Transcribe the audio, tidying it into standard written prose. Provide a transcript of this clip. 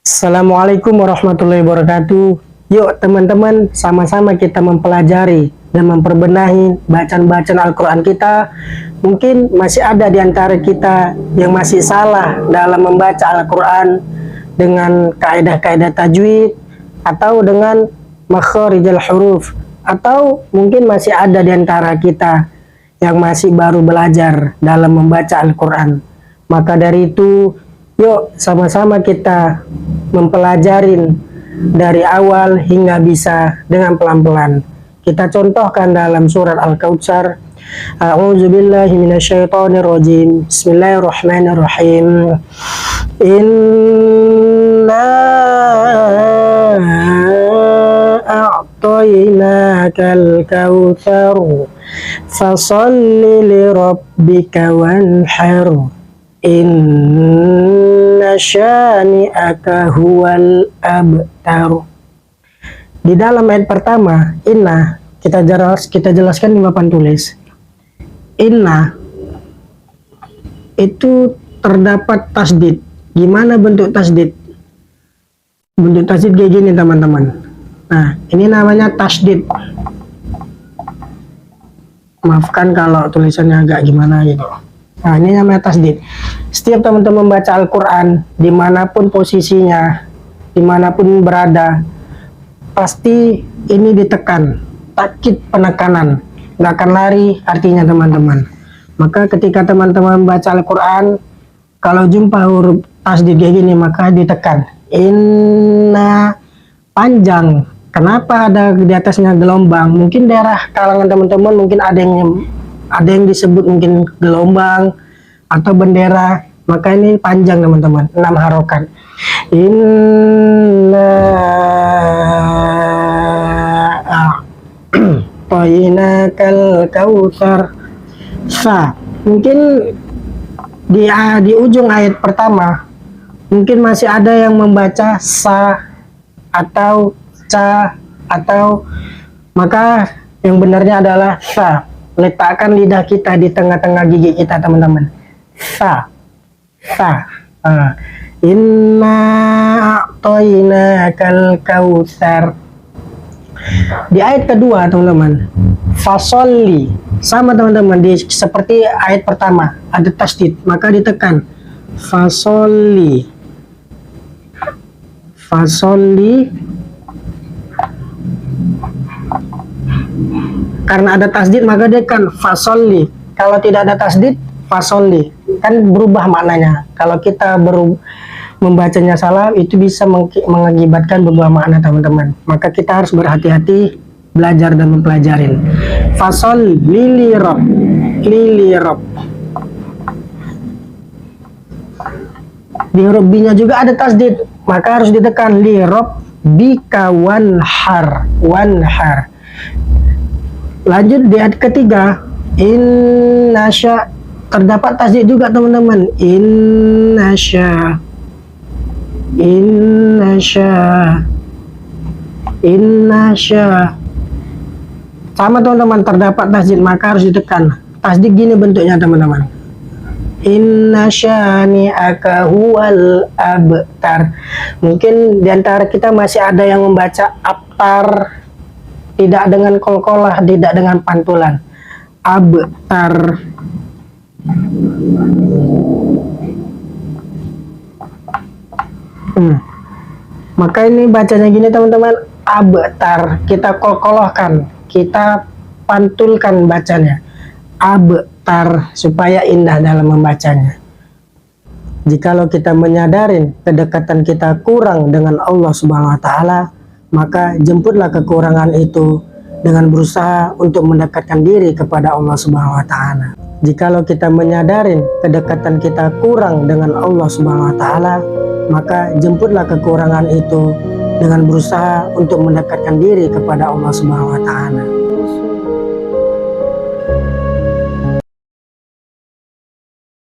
Assalamualaikum warahmatullahi wabarakatuh. Yuk teman-teman, sama-sama kita mempelajari dan memperbenahi bacaan-bacaan Al-Quran kita. Mungkin masih ada di antara kita yang masih salah dalam membaca Al-Quran dengan kaidah-kaidah tajwid atau dengan makharijul huruf, atau mungkin masih ada di antara kita yang masih baru belajar dalam membaca Al-Quran. Maka dari itu, yuk sama-sama kita mempelajarin dari awal hingga bisa dengan pelan-pelan. Kita contohkan dalam surat Al-Kautsar. A'udzubillahi minasyaitonirrajim. Bismillahirrahmanirrahim. Inna a'tainakal kautsar fasalli lirabbika wanhar. Inna syani'aka huwal abtar. Di dalam ayat pertama, inna, kita jelaskan di papan tulis. Inna itu terdapat tasdid. Gimana bentuk tasdid? Bentuk tasdid kayak gini teman-teman. Nah, ini namanya tasdid. Maafkan kalau tulisannya agak gimana gitu. Nah, ini namanya tasdid. Setiap teman-teman membaca Al-Quran, dimanapun posisinya, dimanapun berada, pasti ini ditekan, takkid penekanan, nggak akan lari artinya teman-teman. Maka ketika teman-teman membaca Al-Quran, kalau jumpa huruf tasdid kayak gini, maka ditekan. Inna panjang. Kenapa ada di atasnya gelombang? Mungkin daerah kalangan teman-teman mungkin ada yang disebut mungkin gelombang atau bendera, maka ini panjang teman-teman, 6 harokat. Inna a'tainakal kautsar. Sa, mungkin di ujung ayat pertama mungkin masih ada yang membaca sa atau ca, atau maka yang benarnya adalah sa. Letakkan lidah kita di tengah-tengah gigi kita teman-teman. Sa. Inna a'tainakal kautsar. Di ayat kedua teman-teman, fasolli, sama teman-teman, seperti ayat pertama ada tasdid, maka ditekan fasolli. Karena ada tasdid maka dia kan fasolli. Kalau tidak ada tasdid, fasolli, kan berubah maknanya. Kalau kita membacanya salah, itu bisa mengakibatkan berubah makna teman-teman. Maka kita harus berhati-hati belajar dan mempelajarin. Fasolli lirab. Di huruf B-nya juga ada tasdid, maka harus ditekan lirab bika wanhar. Lanjut di ayat ketiga, inna sya, terdapat tasdid juga teman-teman. Inna sya. Sama teman-teman, terdapat tasdid maka harus ditekan. Tasdid gini bentuknya teman-teman. Inna syani'aka huwal abtar. Mungkin diantara kita masih ada yang membaca abtar tidak dengan kolkolah, tidak dengan pantulan. Abtar. Maka ini bacanya gini teman-teman, abtar. Kita kolkolahkan, kita pantulkan bacanya. Abtar, supaya indah dalam membacanya. Jikalau kita menyadarin kedekatan kita kurang dengan Allah Subhanahu wa Ta'ala, maka jemputlah kekurangan itu dengan berusaha untuk mendekatkan diri kepada Allah Subhanahu wa Ta'ala. Jikalau kita menyadarin kedekatan kita kurang dengan Allah Subhanahu wa Ta'ala, maka jemputlah kekurangan itu dengan berusaha untuk mendekatkan diri kepada Allah Subhanahu wa Ta'ala.